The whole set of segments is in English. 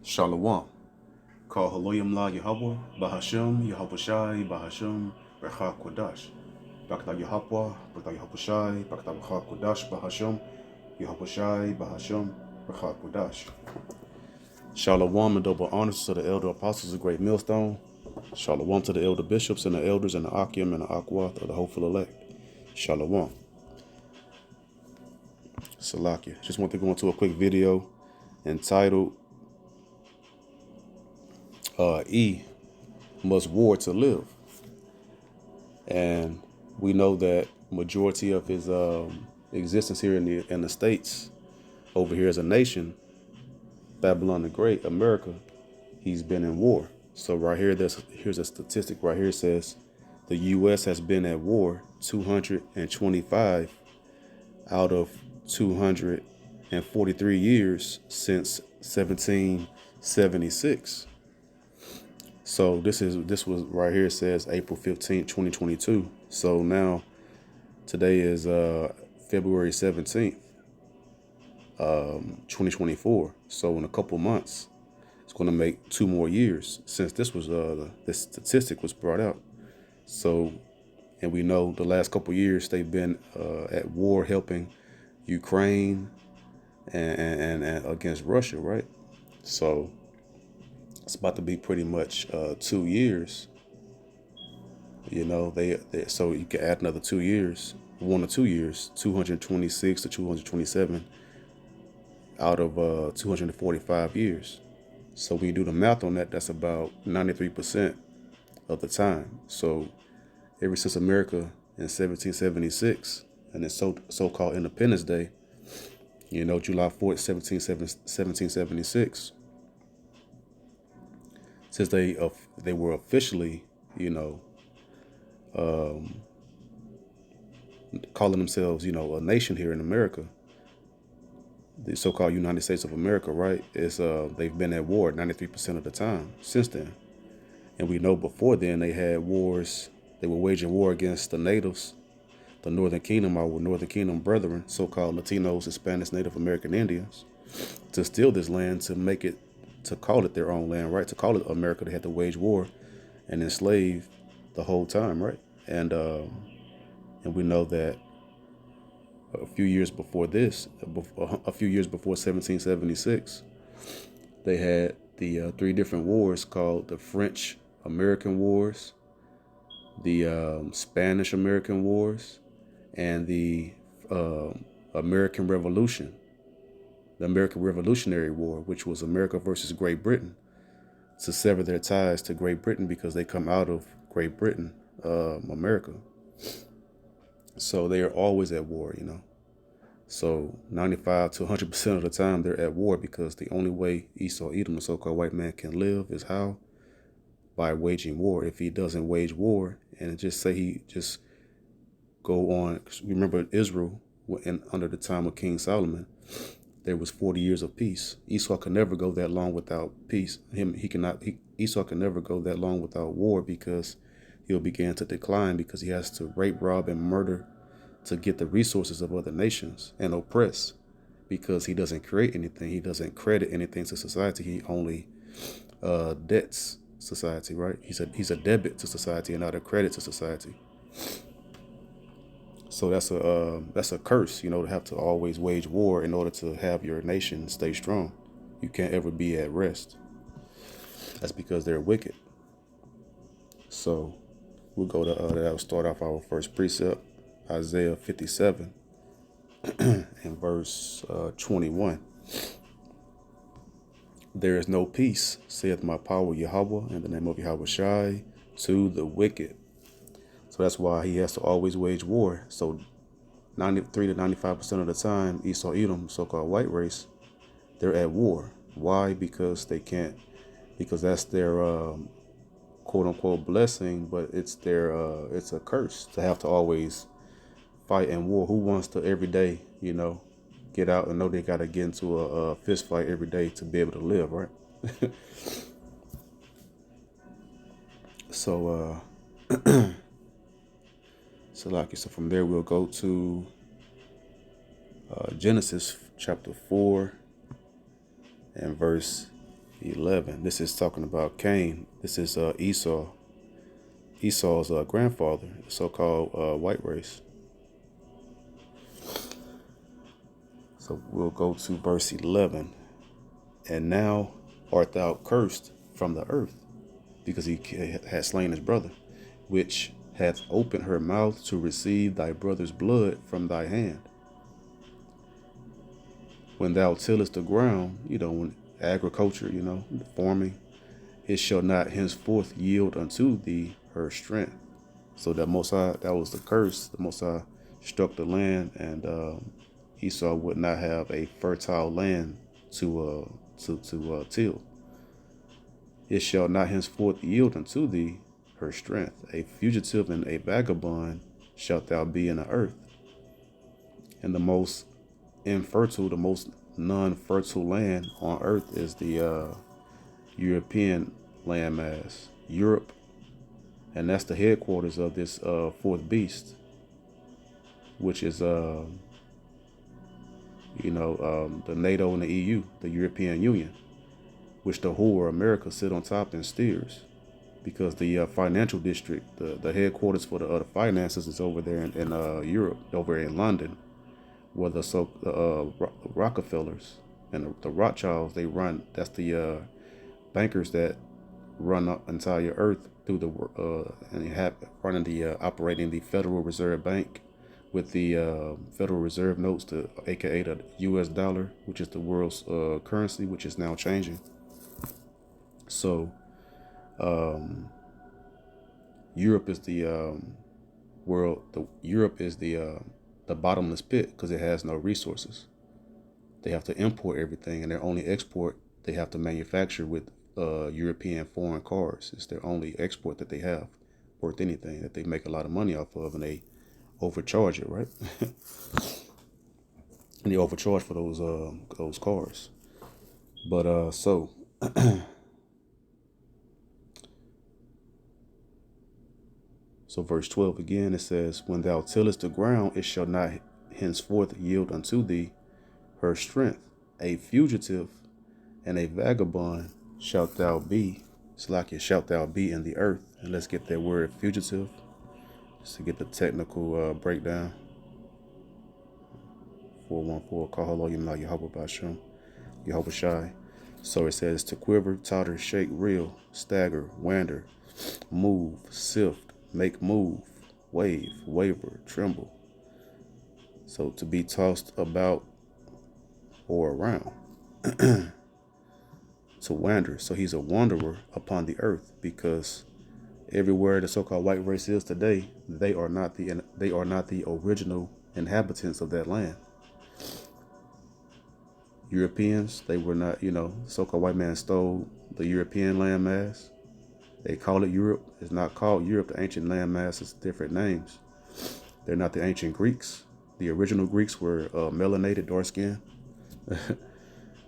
Shalom. Call Haloyim La Yahweh, Bahashem, Yahweh Shai, Bahashem, Bercha Kodash. Bakta Yahweh, Bakta Yahweh Shai, Bakta Bercha Kodash, Bahashem, Yahweh Shai, Bahashem, Bercha Kodash. Shalom and double honors to the elder apostles of Great Millstone. Shalom to the elder bishops and the elders and the Akim and the Akwath of the hopeful elect. Shalom. Salakia. Just want to go into a quick video entitled E Must War to Live. And we know that majority of his existence here in the States, over here as a nation, Babylon the Great, America, he's been in war. So right here, here's a statistic right here. It says the U.S. has been at war 225 out of 243 years since 1776. So this was right here. It says April 15th, 2022. So now today is February 17th, 2024. So in a couple months, it's going to make 2 more years since this statistic was brought out. So, and we know the last couple years they've been at war helping Ukraine and against Russia, right? So it's about to be pretty much 2 years. You know, so you can add another 2 years, 1 or 2 years, 226 to 227 out of 245 years. So when you do the math on that, that's about 93% of the time. So ever since America in 1776 and its so-called Independence Day, you know, July 4th, 1776, since they were officially, you know, calling themselves, you know, a nation here in America, the so-called United States of America, right? Is they've been at war 93% of the time since then. And we know before then they had wars. They were waging war against the natives, the Northern Kingdom, our Northern Kingdom brethren, so-called Latinos, Hispanics, Native American Indians, to steal this land, to call it their own land, right? To call it America, they had to wage war and enslave the whole time, right? And we know that a few years before this, a few years before 1776, they had the 3 different wars called the French American Wars, the Spanish American Wars, and the American Revolution, the American Revolutionary War, which was America versus Great Britain, to sever their ties to Great Britain because they come out of Great Britain, America. So they are always at war, you know. So 95 to 100% of the time they're at war because the only way Esau Edom, the so-called white man, can live is how? By waging war. If he doesn't wage war and just say he just go on, remember Israel under the time of King Solomon, there was 40 years of peace. Esau can never go that long without peace. Esau can never go that long without war because he'll begin to decline because he has to rape, rob, and murder to get the resources of other nations and oppress because he doesn't create anything. He doesn't credit anything to society. He only debts society, right? He's a debit to society and not a credit to society. So that's a curse, you know, to have to always wage war in order to have your nation stay strong. You can't ever be at rest. That's because they're wicked. So we'll go to that'll start off our first precept, Isaiah 57 and verse 21. There is no peace, saith my power Yahweh, in the name of Yahweh Shai, to the wicked. So that's why he has to always wage war. So 93 to 95% of the time, Esau Edom, so-called white race, they're at war. Why? Because they can't, because that's their quote unquote blessing, but it's it's a curse to have to always fight in war. Who wants to every day, you know, get out and know they got to get into a fist fight every day to be able to live, right? So, so from there we'll go to Genesis chapter 4 and verse 11. This is talking about Cain. This is Esau. Esau's grandfather, the so-called white race. So we'll go to verse 11. And now art thou cursed from the earth, because he had slain his brother, which hath opened her mouth to receive thy brother's blood from thy hand. When thou tillest the ground, when agriculture, farming, it shall not henceforth yield unto thee her strength. So that Most High, that was the curse. The Most High struck the land, and Esau would not have a fertile land to till. It shall not henceforth yield unto thee her strength. A fugitive and a vagabond shalt thou be in the earth. And the most infertile, the most non-fertile land on earth is the European landmass, Europe, and that's the headquarters of this fourth beast, which is the NATO and the EU, the European Union, which the whole America sit on top and steers, because the financial district, the headquarters for the finances is over there in Europe, over in London, where the Rockefellers and the Rothschilds, they run. That's the bankers that run the entire earth through the and have running the operating the Federal Reserve Bank with the Federal Reserve notes, aka the U.S. dollar, which is the world's currency, which is now changing. So Europe is the world. Europe is the bottomless pit, because it has no resources. They have to import everything, and their only export they have to manufacture with European foreign cars. It's their only export that they have worth anything, that they make a lot of money off of, and they overcharge it, right? And they overcharge for those cars. But so verse 12 again, it says, when thou tillest the ground, it shall not henceforth yield unto thee her strength. A fugitive and a vagabond shalt thou be. Shalt thou be in the earth. And let's get that word fugitive, just to get the technical breakdown. 414, Kahalo Yimla Yahweh Bashem, Yahweh Shai. So it says to quiver, totter, shake, reel, stagger, wander, move, sift, make move, wave, waver, tremble. So to be tossed about or around. To wander. So he's a wanderer upon the earth, because everywhere the so-called white race is today, they are not the original inhabitants of that land. Europeans, they were not, so-called white man stole the European landmass. They call it Europe. It's not called Europe. The ancient landmass is different names. They're not the ancient Greeks. The original Greeks were melanated, dark skin.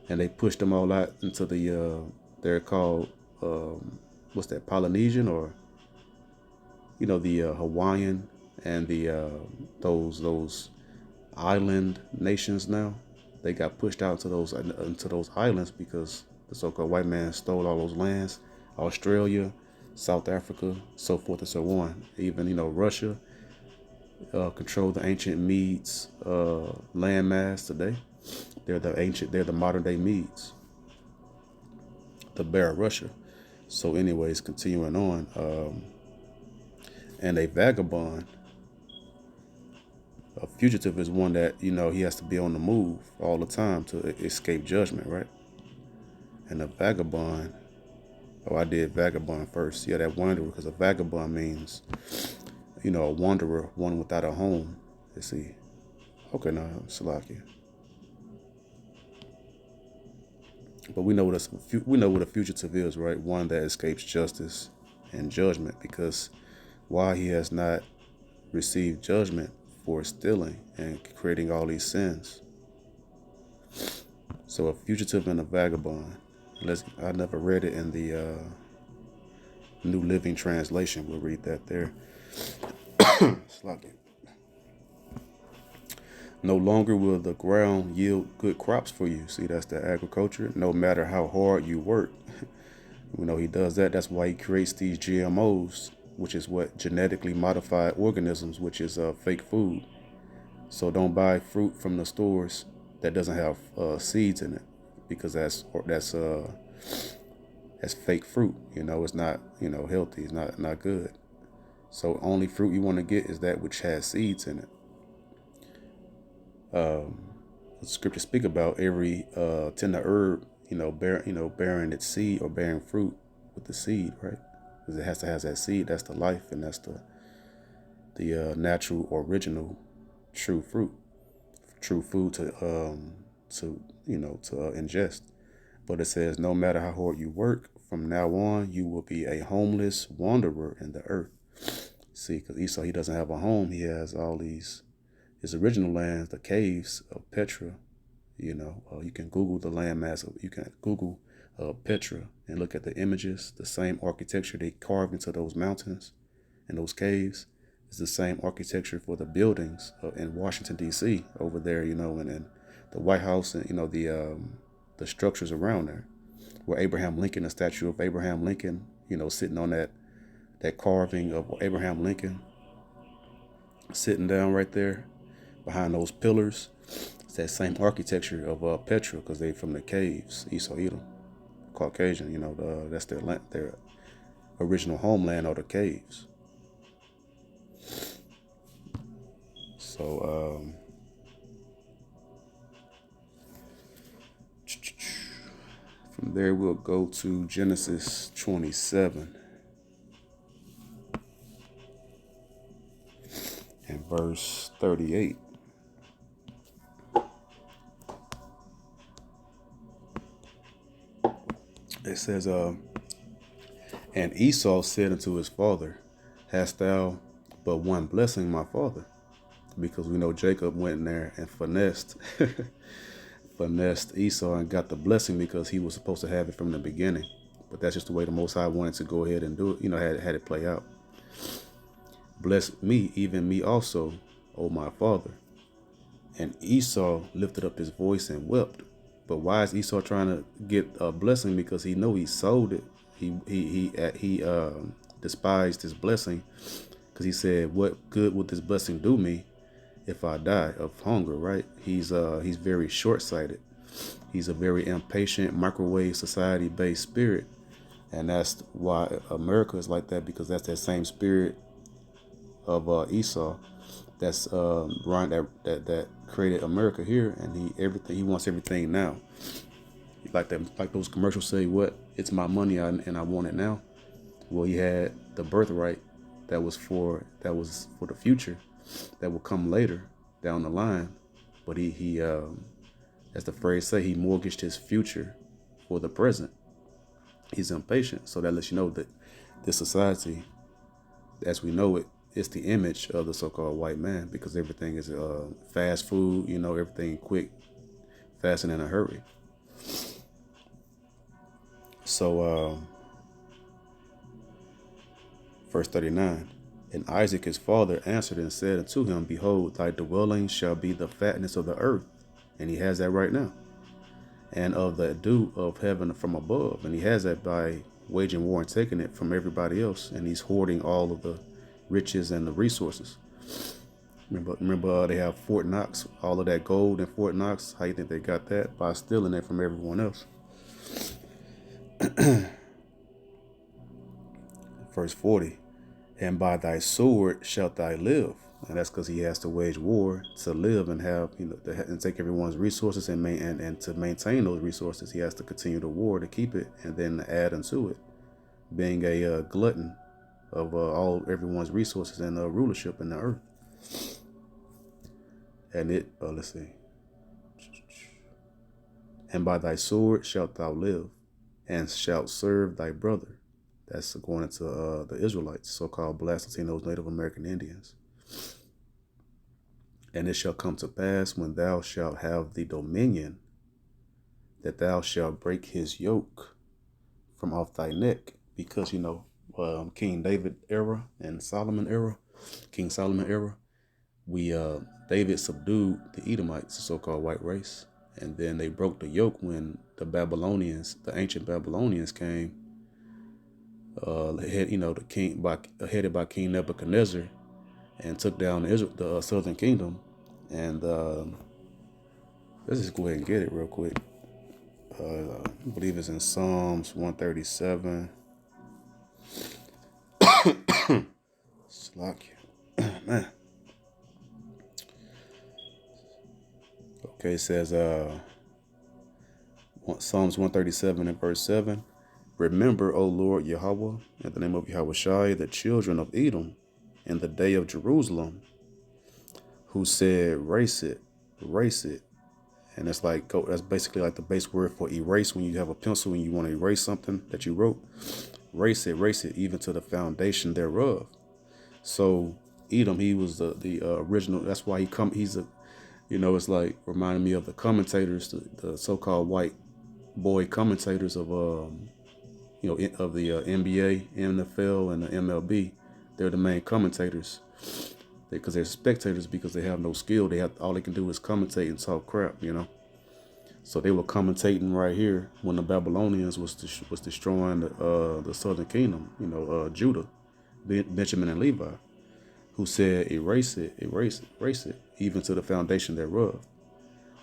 And they pushed them all out into they're called, what's that, Polynesian, or, the Hawaiian and the those island nations now. They got pushed out into those islands because the so-called white man stole all those lands. Australia, South Africa, so forth and so on. Even, Russia controlled the ancient Medes landmass today. They're the modern day Medes, the Bear of Russia. So anyways, continuing on, and a vagabond, a fugitive is one that, he has to be on the move all the time to escape judgment, right? And a vagabond, I did vagabond first. Yeah, that wanderer, because a vagabond means, a wanderer, one without a home. Let's see. Okay, now, Salakia. But we know what a fugitive is, right? One that escapes justice and judgment, because why he has not received judgment for stealing and creating all these sins. So a fugitive and a vagabond. I never read it in the New Living Translation. We'll read that there. No longer will the ground yield good crops for you. See, that's the agriculture. No matter how hard you work, he does that. That's why he creates these GMOs, which is what genetically modified organisms, which is fake food. So don't buy fruit from the stores that doesn't have seeds in it, because that's fake fruit. It's not healthy. It's not good. So only fruit you want to get is that which has seeds in it. The scripture speak about every tender herb, bearing its seed or bearing fruit with the seed, right? Because it has to have that seed. That's the life, and that's the natural, original, true fruit, true food to ingest. But it says, no matter how hard you work, from now on you will be a homeless wanderer in the earth. See, because Esau, he doesn't have a home. He has all his original lands, the caves of Petra. You can Google the landmass. You can Google Petra and look at the images. The same architecture they carved into those mountains and those caves is the same architecture for the buildings in Washington D.C. over there. And the White House, and the structures around there, where Abraham Lincoln, the statue of Abraham Lincoln, sitting on that carving of Abraham Lincoln, sitting down right there behind those pillars. It's that same architecture of Petra, because they from the caves, Esau Edom, Caucasian. That's their original homeland, or the caves. So from there we'll go to Genesis 27 and verse 38. It says, and Esau said unto his father, hast thou but one blessing, my father? Because we know Jacob went in there and finessed Esau and got the blessing, because he was supposed to have it from the beginning. But that's just the way the Most High wanted to go ahead and do it. Had it play out. Bless me, even me also, O my father. And Esau lifted up his voice and wept. But why is Esau trying to get a blessing? Because he know he sold it. He despised his blessing, because he said, "What good would this blessing do me if I die of hunger?" Right? He's very short-sighted. He's a very impatient, microwave society-based spirit, and that's why America is like that, because that's that same spirit of Esau. That's Ryan that created America here, and he wants everything now. Like those commercials say, "What? It's my money, and I want it now." Well, he had the birthright that was for the future, that will come later down the line. But he as the phrase say, he mortgaged his future for the present. He's impatient. So that lets you know that this society, as we know it, is the image of the so-called white man, because everything is fast food, everything quick, fast and in a hurry. So verse 39, and Isaac his father answered and said unto him, behold, thy dwelling shall be the fatness of the earth. And he has that right now. And of the dew of heaven from above. And he has that by waging war and taking it from everybody else. And he's hoarding all of the riches and the resources. Remember they have Fort Knox, all of that gold in Fort Knox. How you think they got that? By stealing it from everyone else. Verse 40, and by thy sword shalt thou live. And that's because he has to wage war to live and have, and take everyone's resources and to maintain those resources. He has to continue the war to keep it and then add unto it, being a glutton of everyone's resources and rulership in the earth. And let's see. And by thy sword shalt thou live, and shalt serve thy brother. That's going into the Israelites, so-called Blacks, Latinos, Native American Indians. And it shall come to pass, when thou shalt have the dominion, that thou shalt break his yoke from off thy neck. Because, King David era and King Solomon era, David subdued the Edomites, the so-called white race, and then they broke the yoke when the Babylonians, the ancient Babylonians, came. Headed by King Nebuchadnezzar, and took down the southern kingdom. And let's just go ahead and get it real quick. I believe it's in Psalms 137. Slack you. Man. Okay, it says Psalms 137 and verse 7. Remember, O Lord Yahweh, in the name of Yahweh Shai, the children of Edom, in the day of Jerusalem, who said, race it. And it's like, that's basically like the base word for erase. When you have a pencil and you want to erase something that you wrote, race it, even to the foundation thereof. So Edom, he was the original. That's why he's a, it's like reminding me of the commentators, the so-called white boy commentators of of the NBA, NFL, and the MLB. They're the main commentators because they're spectators, because they have no skill. All they can do is commentate and talk crap, So they were commentating right here when the Babylonians was destroying the southern kingdom, Judah, Benjamin and Levi, who said, erase it, even to the foundation thereof.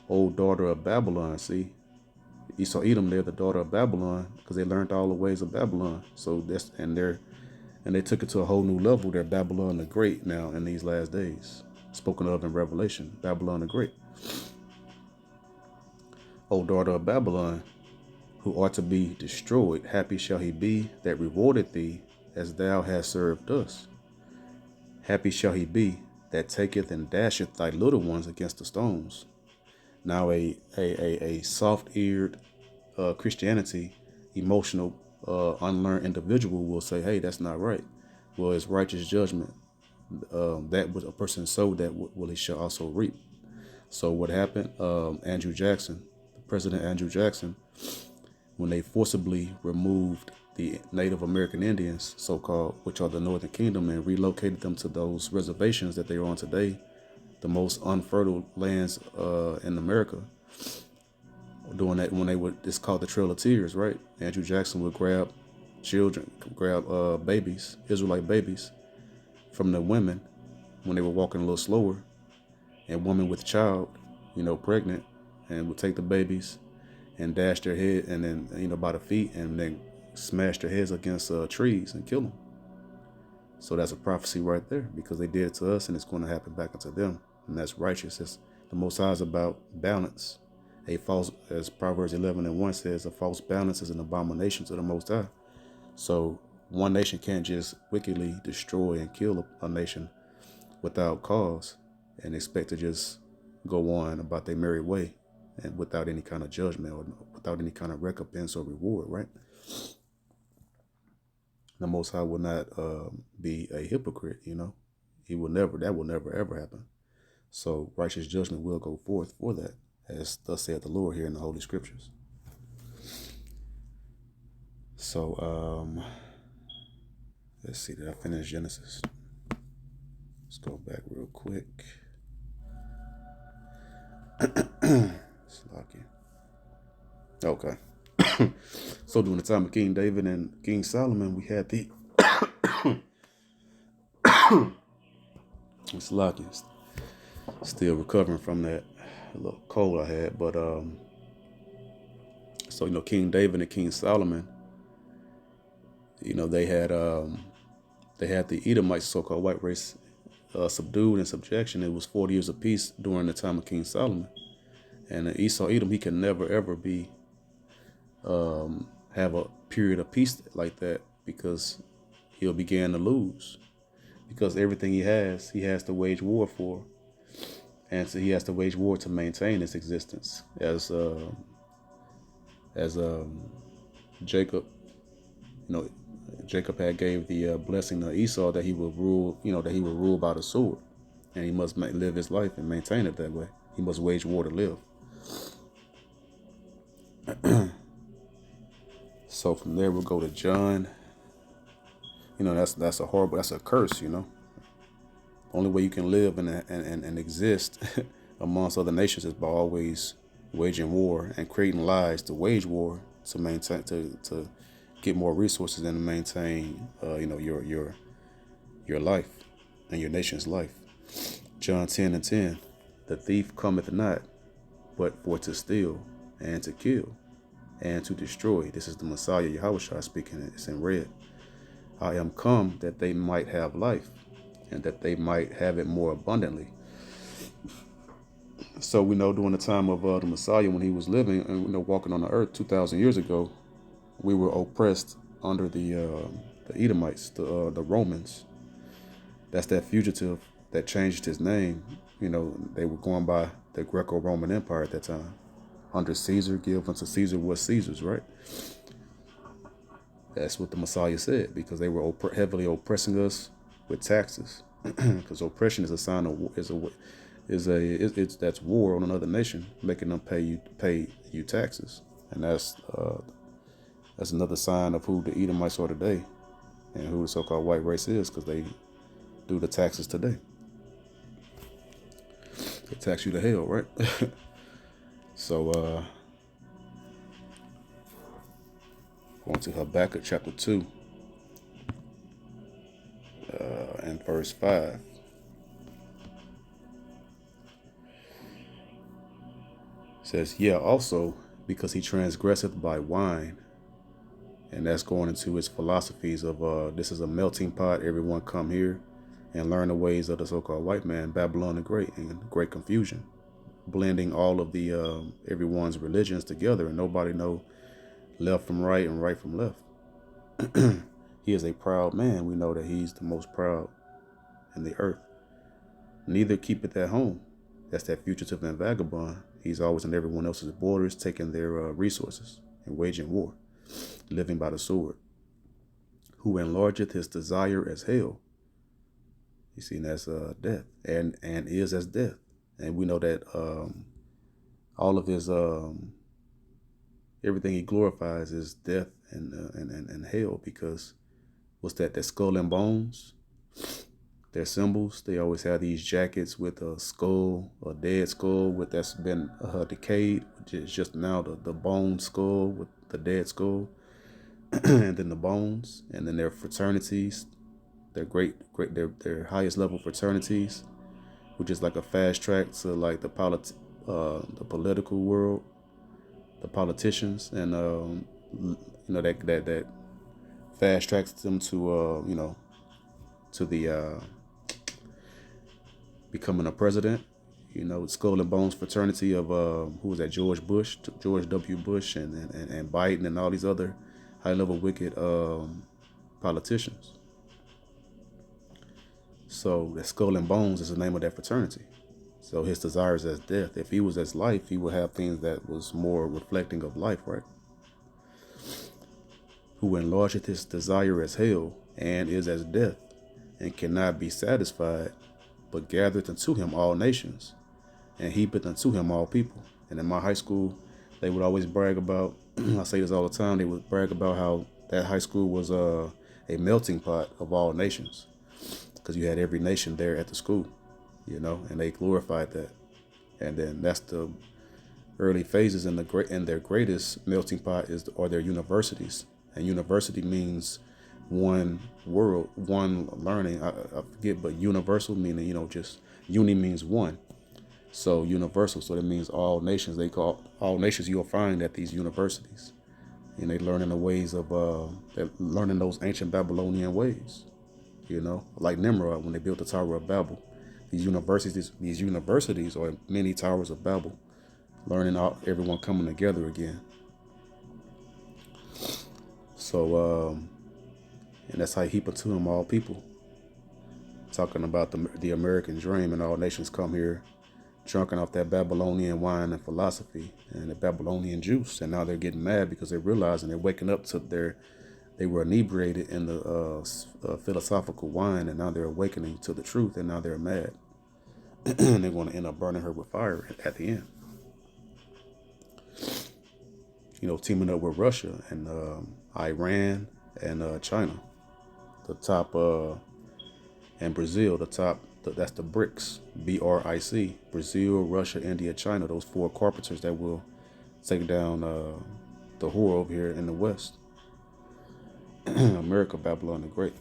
O daughter of Babylon, see, Esau, Edom, they're the daughter of Babylon because they learned all the ways of Babylon. So and they took it to a whole new level. They're Babylon the Great now in these last days, spoken of in Revelation, Babylon the Great. O daughter of Babylon, who are to be destroyed, happy shall he be that rewarded thee as thou hast served us. Happy shall he be that taketh and dasheth thy little ones against the stones. Now a soft-eared Christianity, emotional, unlearned individual will say, hey, that's not right. Well, it's righteous judgment. That what a person sowed, that will he shall also reap. So what happened? Andrew Jackson, President Andrew Jackson, when they forcibly removed the Native American Indians, so-called, which are the Northern Kingdom, and relocated them to those reservations that they're on today, the most unfertile lands in America. Doing that when it's called the Trail of Tears, right? Andrew Jackson would grab babies, Israelite babies, from the women when they were walking a little slower, and women with child, pregnant, and would take the babies and dash their head, and then by the feet, and then smash their heads against trees and kill them. So that's a prophecy right there, because they did it to us, and it's going to happen back unto them, and that's righteous. It's, the Most High is about balance. A false, as Proverbs 11:1 says, a false balance is an abomination to the Most High. So one nation can't just wickedly destroy and kill a nation without cause and expect to just go on about their merry way and without any kind of judgment or without any kind of recompense or reward, right? The Most High will not be a hypocrite, He will never, that will never ever happen. So righteous judgment will go forth for that, as thus saith the Lord here in the Holy Scriptures. So let's see, did I finish Genesis? Let's go back real quick. Slocky. Okay. So during the time of King David and King Solomon, we had the Slocky. Still recovering from that little cold I had, but so King David and King Solomon, they had the Edomites, so-called white race, subdued in subjection. It was 40 years of peace during the time of King Solomon. And Esau, Edom, he can never ever be have a period of peace like that, because he'll begin to lose, because everything he has to wage war for, and so he has to wage war to maintain his existence. As Jacob, Jacob had gave the blessing to Esau that he would rule by the sword, and he must live his life and maintain it that way. He must wage war to live. So from there we'll go to John. That's a horrible, that's a curse, Only way you can live and exist amongst other nations is by always waging war and creating lies to wage war to maintain to get more resources and to maintain your life and your nation's life. John 10:10, the thief cometh not but for to steal and to kill and to destroy. This is the Messiah Yahushua speaking. It's in red. I am come that they might have life and that they might have it more abundantly. So we know during the time of the Messiah, when he was living and walking on the earth 2,000 years ago, we were oppressed under the Edomites, the Romans. That's that fugitive that changed his name. They were going by the Greco-Roman Empire at that time. Under Caesar, give unto Caesar what's Caesar's, right? That's what the Messiah said, because they were heavily oppressing us with taxes. Because oppression is a sign of that's war on another nation, making them pay you taxes, and that's another sign of who the Edomites are today, and who the so-called white race is, because they do the taxes today. They tax you to hell, right? So going to Habakkuk chapter 2 and verse 5. Says, yeah, also because he transgresseth by wine. And that's going into his philosophies of this is a melting pot. Everyone come here and learn the ways of the so-called white man, Babylon the Great, and great confusion, blending all of the everyone's religions together, and nobody know left from right and right from left. He is a proud man. We know that he's the most proud in the earth. Neither keepeth at home. That's that fugitive and vagabond. He's always in everyone else's borders, taking their resources and waging war, living by the sword. Who enlargeth his desire as hell. You see, that's death, and is as death. And we know that all of his everything he glorifies is death and hell, because what's that? That skull and bones. Their symbols. They always have these jackets with a skull, a dead skull that's been decayed, which is just now the bone skull with the dead skull, and then the bones, and then their fraternities, their their highest level fraternities, which is like a fast track to like the political world, the politicians, and that fast tracks them to to the becoming a president. Skull and Bones fraternity of who was that? George W. Bush, and Biden, and all these other high-level wicked politicians. So that Skull and Bones is the name of that fraternity. So his desires as death. If he was as life, he would have things that was more reflecting of life, right? Who enlargeth his desire as hell, and is as death, and cannot be satisfied, but gathereth unto him all nations, and heapeth unto him all people. And in my high school, they would always brag about, I say this all the time, they would brag about how that high school was a melting pot of all nations, because you had every nation there at the school, and they glorified that. And then that's the early phases in their greatest melting pot are their universities. And university means one world, one learning. I forget, but universal meaning, just uni means one. So universal, so that means all nations. They call all nations you'll find at these universities. And they learning the ways of, they're learning those ancient Babylonian ways, like Nimrod when they built the Tower of Babel. These universities are many towers of Babel, learning everyone coming together again. So, and that's how he heap unto him all people. Talking about the American dream, and all nations come here drunken off that Babylonian wine and philosophy and the Babylonian juice. And now they're getting mad because they're realizing they're waking up to they were inebriated in the philosophical wine, and now they're awakening to the truth, and now they're mad. And they're going to end up burning her with fire at the end. Teaming up with Russia and Iran and China, the top, and Brazil, the top That's the BRICS, BRIC, Brazil, Russia, India, China. Those four carpenters that will take down the whore over here in the West. America, Babylon the Great.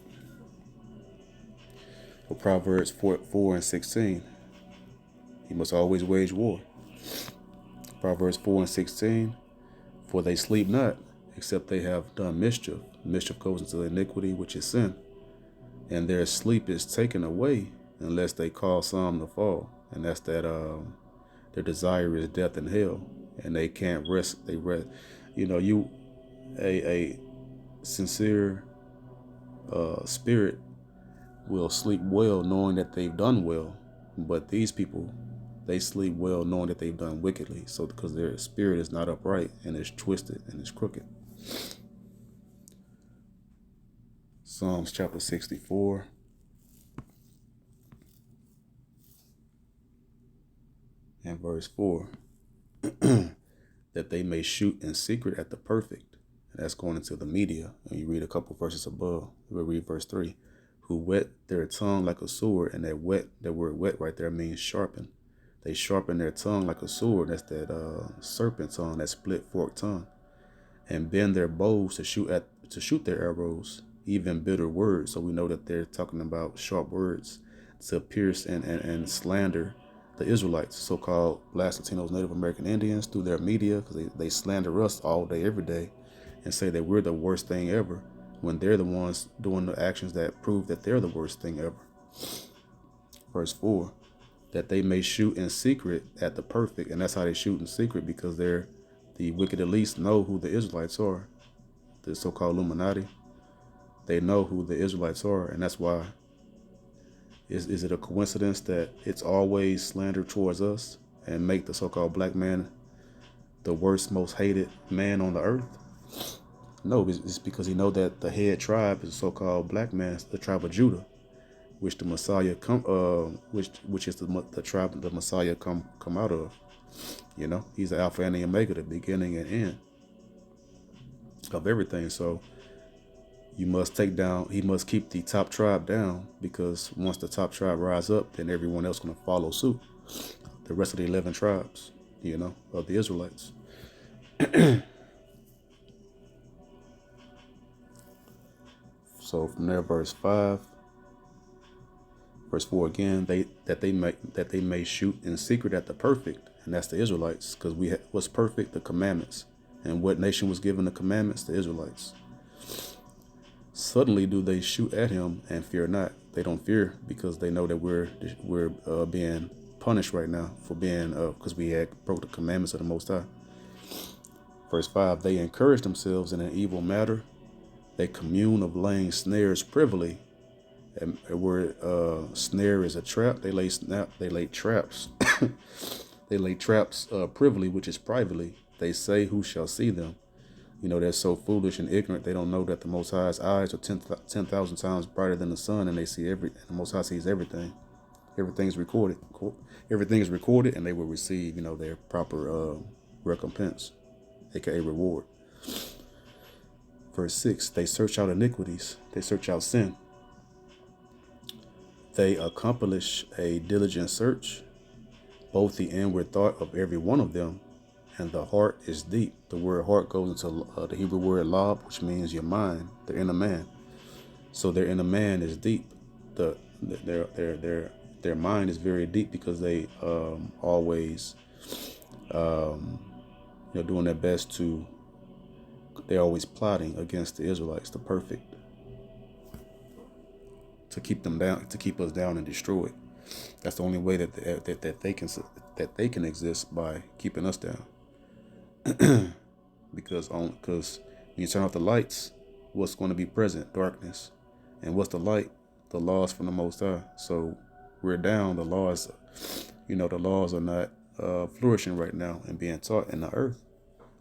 Well, Proverbs 4 and 16. He must always wage war. Proverbs 4 and 16. For they sleep not, except they have done mischief. Mischief goes into iniquity, which is sin. And their sleep is taken away unless they cause some to fall. And that's that their desire is death and hell. And they can't rest. They rest. A sincere spirit will sleep well knowing that they've done well. But these people, they sleep well knowing that they've done wickedly. So because their spirit is not upright and it's twisted and it's crooked. Psalms chapter 64. And verse 4. That they may shoot in secret at the perfect. And that's going into the media. And you read a couple verses above. We'll read verse 3. Who whet their tongue like a sword. And that word wet right there means sharpen. They sharpen their tongue like a sword. That's that serpent tongue, that split forked tongue. And bend their bows to shoot their arrows, even bitter words. So we know that they're talking about sharp words to pierce and slander the Israelites, so-called Blacks, Latinos, Native American Indians, through their media, because they slander us all day, every day, and say that we're the worst thing ever, when they're the ones doing the actions that prove that they're the worst thing ever. Verse 4, that they may shoot in secret at the perfect. And that's how they shoot in secret, because the wicked elites know who the Israelites are, the so-called Illuminati. They know who the Israelites are, and that's why. Is it a coincidence that it's always slander towards us and make the so-called black man the worst, most hated man on the earth? No, it's because he know that the head tribe is the so-called black man, the tribe of Judah, which the Messiah which is the tribe the Messiah come out of. He's the Alpha and the Omega, the beginning and end of everything. So he must keep the top tribe down, because once the top tribe rise up, then everyone else going to follow suit. The rest of the 11 tribes, of the Israelites. So from there, verse 5, verse 4 again, that they may shoot in secret at the perfect, and that's the Israelites, because what's perfect? The commandments. And what nation was given the commandments? The Israelites. Suddenly do they shoot at him and fear not. They don't fear, because they know that we're being punished right now for being because we had broke the commandments of the Most High. Verse 5, they encourage themselves in an evil matter. They commune of laying snares privily. And where snare is a trap, they lay traps. They lay traps privily, which is privately. They say, who shall see them? They're so foolish and ignorant. They don't know that the Most High's eyes are 10,000 times brighter than the sun, and they see the Most High sees everything. Everything's recorded. Everything is recorded, and they will receive, their proper recompense, aka reward. Verse 6, they search out iniquities. They search out sin. They accomplish a diligent search, both the inward thought of every one of them, and the heart is deep. The word heart goes into the Hebrew word lab, which means your mind, the inner man. So their inner man is deep. Their mind is very deep, because they always doing their best to. They're always plotting against the Israelites, the perfect, to keep them down, to keep us down and destroy it. That's the only way that they can exist, by keeping us down. Because when you turn off the lights, what's going to be present? Darkness. And what's the light? The laws from the Most High. So we're down. The laws are not flourishing right now and being taught in the earth,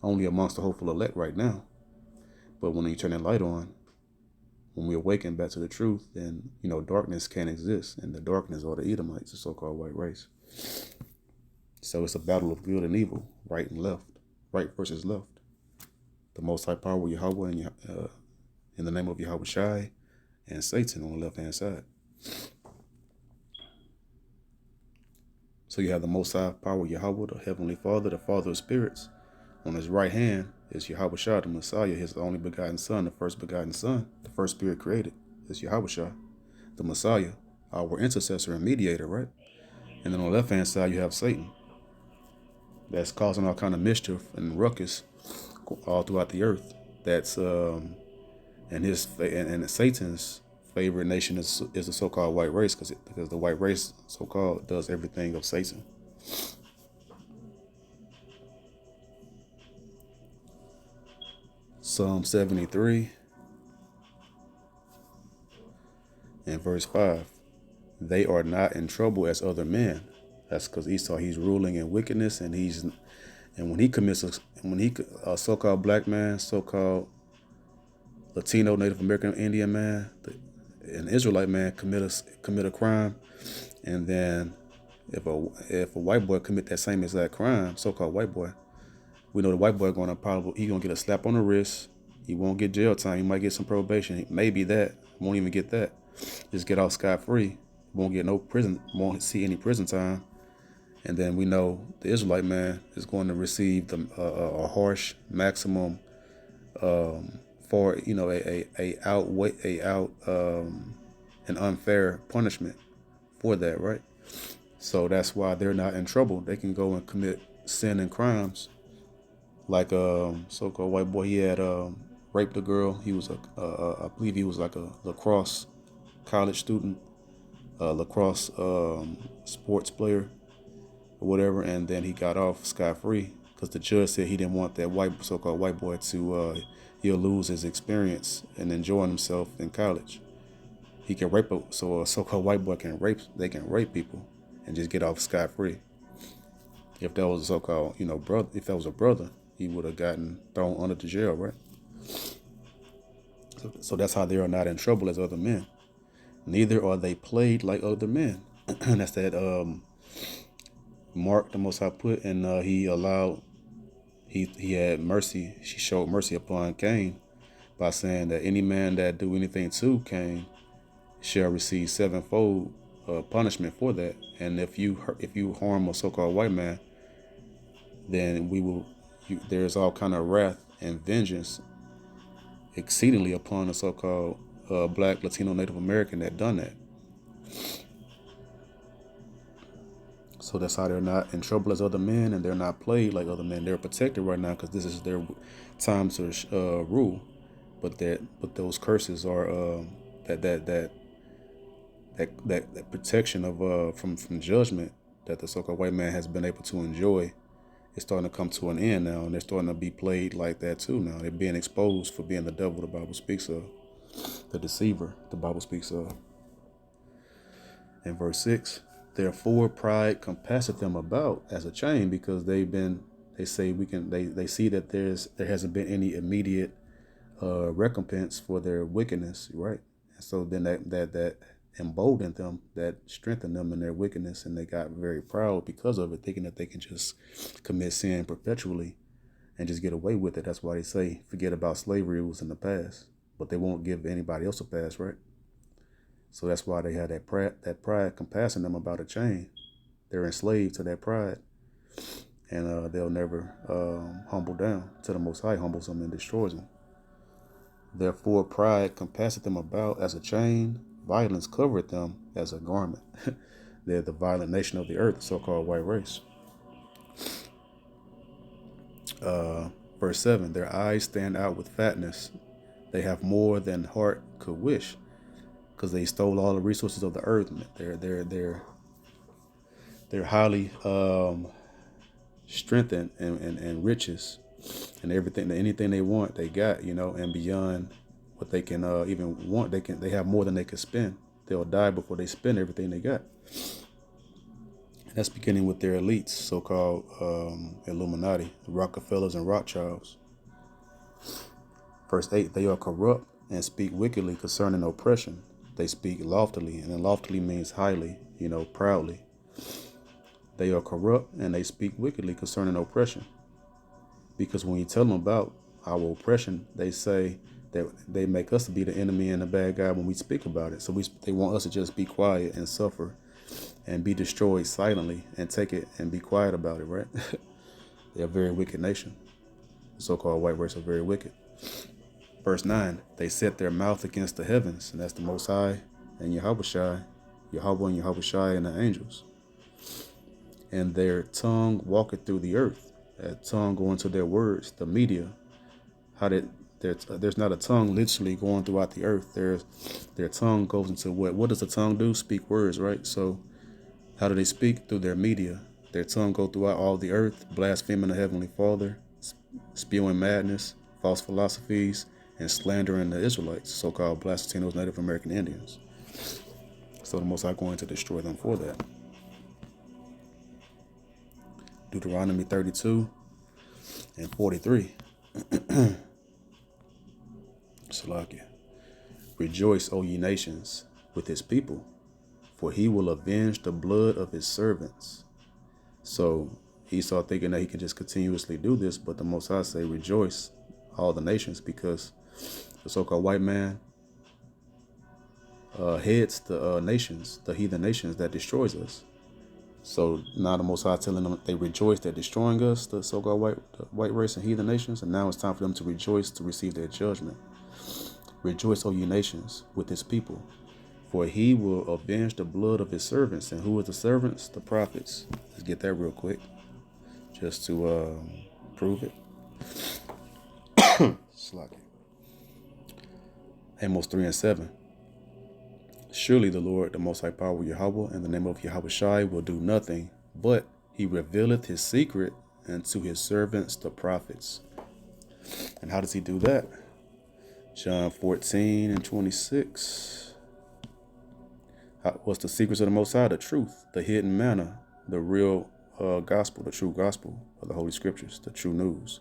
only amongst the hopeful elect right now. But when you turn that light on, when we awaken back to the truth, then darkness can't exist, and the darkness are the Edomites, the so-called white race. So it's a battle of good and evil, right and left, right versus left. The Most High power, Yahweh, in the name of Yahweh Shai, and Satan on the left-hand side. So you have the Most High Power, Yahweh, the Heavenly Father, the Father of spirits. On his right hand is Yahweh Shah, the Messiah, his only begotten Son, the first begotten Son, the first spirit created is Yahweh Shah, the Messiah, our intercessor and mediator, right? And then on the left hand side you have Satan, that's causing all kind of mischief and ruckus all throughout the earth. That's and Satan's favorite nation is the so-called white race, because the white race, so-called, does everything of Satan. Psalm 73 and verse 5. They are not in trouble as other men. That's because Esau, he's ruling in wickedness, and when he commits a so-called black man, so-called Latino, Native American, Indian man, an Israelite man commit a crime, and then if a white boy commit that same exact crime, so-called white boy, we know the white boy he gonna get a slap on the wrist. He won't get jail time. He might get some probation. Maybe that. Won't even get that. Just get off scot-free. Won't get no prison. Won't see any prison time. And then we know the Israelite man is going to receive a harsh maximum for an unfair punishment for that, right? So that's why they're not in trouble. They can go and commit sin and crimes. Like so-called white boy, he had raped a girl. He was I believe he was like a lacrosse college student, lacrosse sports player or whatever, and then he got off scot-free because the judge said he didn't want that so-called white boy to he'll lose his experience and enjoying himself in college. He can rape a so-called white boy can rape. They can rape people and just get off scot-free. If that was a so-called brother, if that was a brother, he would have gotten thrown under the jail, right? So that's how they are not in trouble as other men. Neither are they plagued like other men. And that's that Mark, the Most High put, and he had mercy. She showed mercy upon Cain by saying that any man that do anything to Cain shall receive sevenfold punishment for that. And if you harm a so-called white man, then there's all kind of wrath and vengeance exceedingly upon a so-called black, Latino, Native American that done that. So that's how they're not in trouble as other men, and they're not plagued like other men. They're protected right now because this is their time to rule. But those curses are that protection of from judgment that the so-called white man has been able to enjoy. It's starting to come to an end now, and they're starting to be played like that too now. They're being exposed for being the devil the Bible speaks of, the deceiver the Bible speaks of. In verse 6, therefore pride compasseth them about as a chain, because they see that there hasn't been any immediate recompense for their wickedness, right? And so then that emboldened them, that strengthened them in their wickedness, and they got very proud because of it, thinking that they can just commit sin perpetually and just get away with it. That's why they say forget about slavery, it was in the past, but they won't give anybody else a pass, right? So that's why they had that pride compassing them about a chain. They're enslaved to that pride, and they'll never humble down till the Most High humbles them and destroys them. Therefore pride compasseth them about as a chain, violence covereth them as a garment. They're the violent nation of the earth, the so-called white race. Verse 7, their eyes stand out with fatness. They have more than heart could wish, because they stole all the resources of the earth. They're highly strengthened and riches, and anything they want, they got, and beyond what they can even want. They have more than they can spend. They'll die before they spend everything they got. And that's beginning with their elites, so-called Illuminati, the Rockefellers and Rothschilds. Verse 8, they are corrupt and speak wickedly concerning oppression. They speak loftily, and loftily means highly, proudly. They are corrupt and they speak wickedly concerning oppression. Because when you tell them about our oppression, they say that they make us to be the enemy and the bad guy when we speak about it. So they want us to just be quiet and suffer and be destroyed silently and take it and be quiet about it, right? They're a very wicked nation. The so-called white race are very wicked. Verse 9, they set their mouth against the heavens, and that's the Most High and Yahweh Yahweh and Yahweh and the angels. And their tongue walketh through the earth. That tongue going to their words, the media. How did there's not a tongue literally going throughout the earth. Their tongue goes into what does the tongue do? Speak words, right? So how do they speak? Through their media. Their tongue go throughout all the earth, blaspheming the Heavenly Father, spewing madness, false philosophies, and slandering the Israelites, so-called Blastotinos, Native American Indians. So the Most High going to destroy them for that. Deuteronomy 32 and 43. Salakia. Rejoice, O ye nations, with his people, for he will avenge the blood of his servants. So Esau thinking that he can just continuously do this, but the Most High say, rejoice, all the nations, because the so-called white man heads the nations, the heathen nations that destroys us. So now the Most High telling them they rejoice they're destroying us, the so-called white race and heathen nations, and now it's time for them to rejoice to receive their judgment. Rejoice, O ye nations, with his people, for he will avenge the blood of his servants. And who are the servants? The prophets. Let's get that real quick, just to prove it. Slocky. Amos 3 and 7. Surely the Lord, the Most High Power, Yahweh, and the name of Yahweh Shai will do nothing, but he revealeth his secret unto his servants, the prophets. And how does he do that? John 14 and 26. What's the secrets of the Most High? The truth, the hidden manna, the real gospel, the true gospel of the Holy Scriptures, the true news.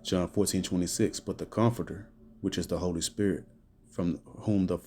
John 14, 26. But the Comforter, which is the Holy Spirit, from whom the